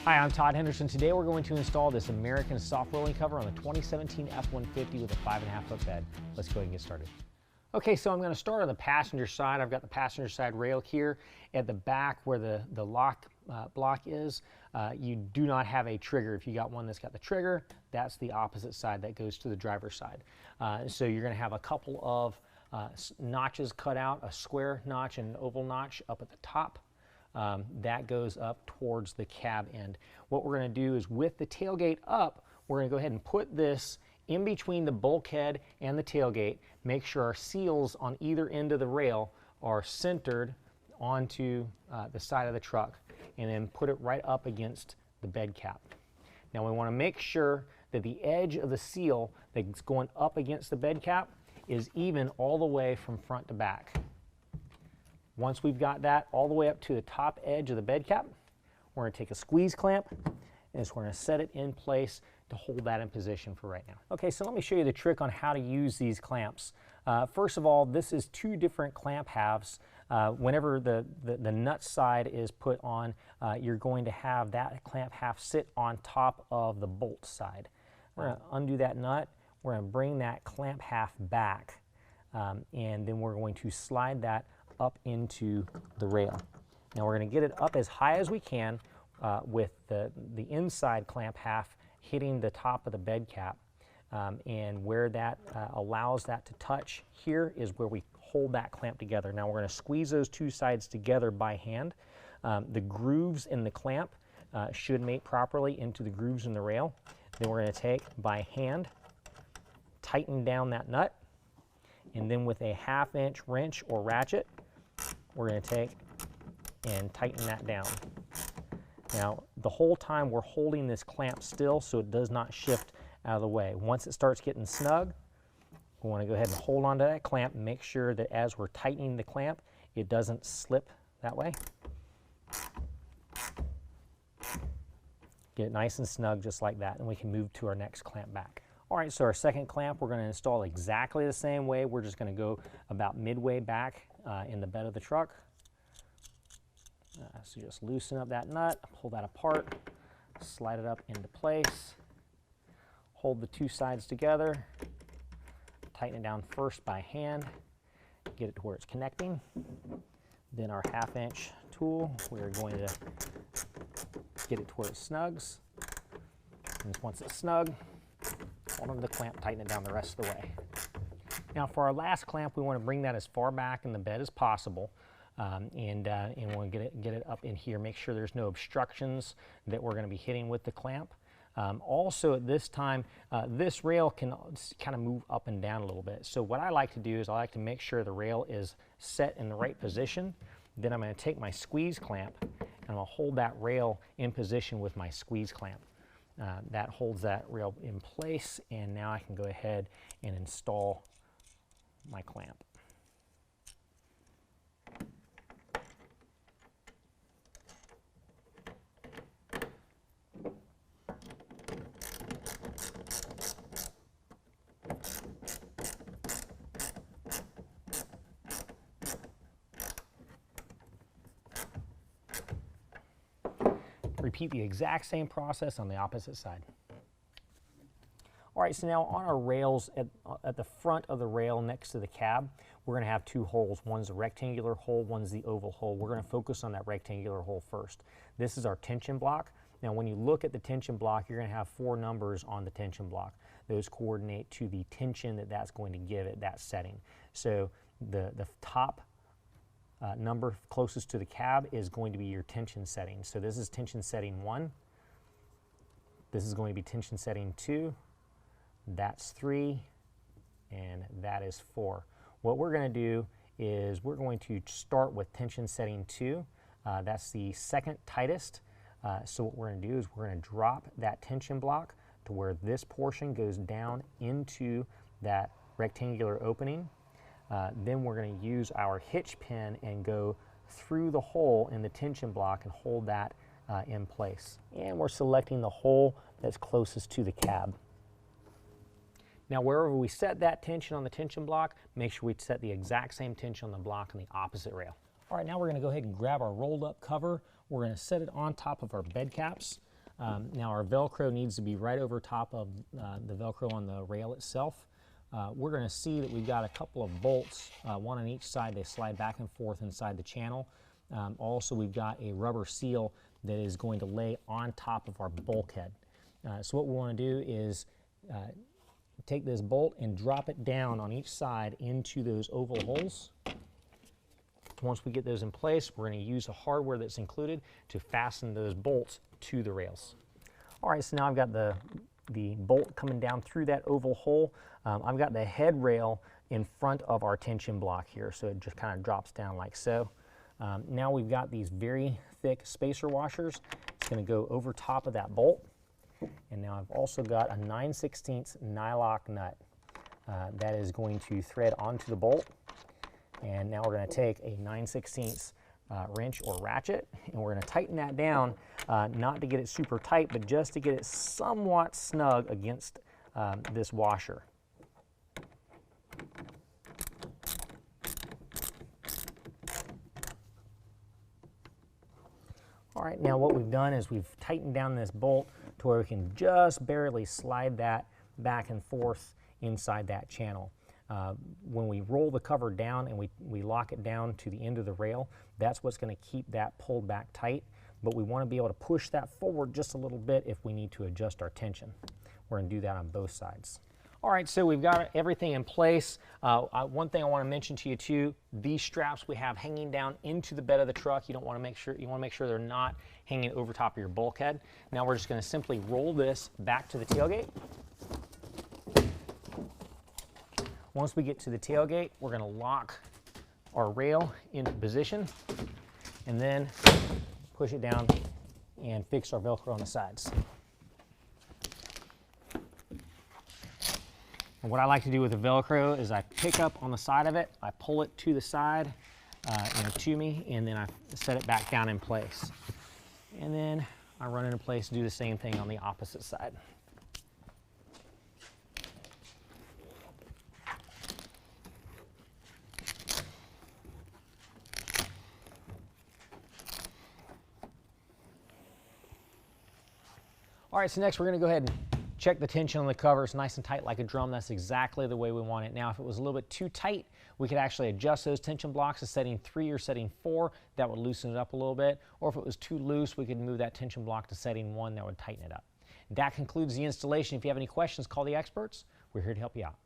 Hi, I'm Todd Henderson. Today we're going to install this American soft rolling cover on the 2017 F-150 with a 5.5 foot bed. Let's go ahead and get started. Okay, so I'm going to start on the passenger side. I've got the passenger side rail here at the back where the lock block is. You do not have a trigger. If you got one that's got the trigger, that's the opposite side that goes to the driver's side. So you're going to have a couple of notches cut out, a square notch and an oval notch up at the top. That goes up towards the cab end. What we're going to do is with the tailgate up, we're going to go ahead and put this in between the bulkhead and the tailgate. Make sure our seals on either end of the rail are centered onto the side of the truck, and then put it right up against the bed cap. Now we want to make sure that the edge of the seal that's going up against the bed cap is even all the way from front to back. Once we've got that all the way up to the top edge of the bed cap, we're going to take a squeeze clamp and we're going to set it in place to hold that in position for right now. Okay, so let me show you the trick on how to use these clamps. First of all, this is two different clamp halves. Whenever the nut side is put on, you're going to have that clamp half sit on top of the bolt side. We're going to undo that nut. We're going to bring that clamp half back, and then we're going to slide that up into the rail. Now we're going to get it up as high as we can with the inside clamp half hitting the top of the bed cap, and where that allows that to touch here is where we hold that clamp together. Now we're going to squeeze those two sides together by hand. The grooves in the clamp should mate properly into the grooves in the rail. Then we're going to take by hand, tighten down that nut, and then with a 1/2 inch wrench or ratchet, we're going to take and tighten that down. Now, the whole time we're holding this clamp still so it does not shift out of the way. Once it starts getting snug, we want to go ahead and hold on to that clamp and make sure that as we're tightening the clamp, it doesn't slip that way. Get it nice and snug just like that, and we can move to our next clamp back. All right, so our second clamp we're going to install exactly the same way. We're just going to go about midway back in the bed of the truck. So just loosen up that nut, pull that apart, slide it up into place, hold the two sides together, tighten it down first by hand, get it to where it's connecting. Then our 1/2 inch tool, we're going to get it to where it snugs. And once it's snug, hold on to the clamp, tighten it down the rest of the way. Now for our last clamp, we want to bring that as far back in the bed as possible, and we'll get it up in here. Make sure there's no obstructions that we're going to be hitting with the clamp. Also at this time, this rail can kind of move up and down a little bit. So what I like to do is I like to make sure the rail is set in the right position. Then I'm going to take my squeeze clamp and I'll hold that rail in position with my squeeze clamp. That holds that rail in place, and now I can go ahead and install my clamp. Repeat the exact same process on the opposite side. All right, so now on our rails at the front of the rail next to the cab, we're going to have two holes. One's a rectangular hole, one's the oval hole. We're going to focus on that rectangular hole first. This is our tension block. Now when you look at the tension block, you're going to have 4 numbers on the tension block. Those coordinate to the tension that's going to give it that setting. So the top number closest to the cab is going to be your tension setting. So this is tension setting 1. This is going to be tension setting 2. That's 3. And that is 4. What we're going to do is we're going to start with tension setting 2. That's the second tightest. So what we're going to do is we're going to drop that tension block to where this portion goes down into that rectangular opening. Then we're going to use our hitch pin and go through the hole in the tension block and hold that in place. And we're selecting the hole that's closest to the cab. Now wherever we set that tension on the tension block, make sure we set the exact same tension on the block on the opposite rail. All right, now we're going to go ahead and grab our rolled up cover. We're going to set it on top of our bed caps. Now our Velcro needs to be right over top of the Velcro on the rail itself. We're going to see that we've got a couple of bolts, one on each side. They slide back and forth inside the channel. Also, we've got a rubber seal that is going to lay on top of our bulkhead. So what we want to do is take this bolt and drop it down on each side into those oval holes. Once we get those in place, we're going to use the hardware that's included to fasten those bolts to the rails. All right, so now I've got the bolt coming down through that oval hole. I've got the head rail in front of our tension block here, so it just kind of drops down like so. Now we've got these very thick spacer washers. It's going to go over top of that bolt. And now I've also got a 9/16 nylock nut that is going to thread onto the bolt. And now we're going to take a 9/16 wrench or ratchet, and we're going to tighten that down, not to get it super tight, but just to get it somewhat snug against this washer. All right, now what we've done is we've tightened down this bolt to where we can just barely slide that back and forth inside that channel. When we roll the cover down and we lock it down to the end of the rail, that's what's going to keep that pulled back tight. But we want to be able to push that forward just a little bit if we need to adjust our tension. We're going to do that on both sides. All right, so we've got everything in place. One thing I want to mention to you too, these straps we have hanging down into the bed of the truck. You want to make sure they're not hanging over top of your bulkhead. Now we're just going to simply roll this back to the tailgate. Once we get to the tailgate, we're going to lock our rail into position and then push it down and fix our Velcro on the sides. And what I like to do with the Velcro is I pick up on the side of it, I pull it to the side and to me, and then I set it back down in place. And then I run into place, do the same thing on the opposite side. All right, so next we're going to go ahead and check the tension on the cover. It's nice and tight like a drum. That's exactly the way we want it. Now, if it was a little bit too tight, we could actually adjust those tension blocks to setting 3 or setting 4. That would loosen it up a little bit. Or if it was too loose, we could move that tension block to setting 1. That would tighten it up. That concludes the installation. If you have any questions, call the experts. We're here to help you out.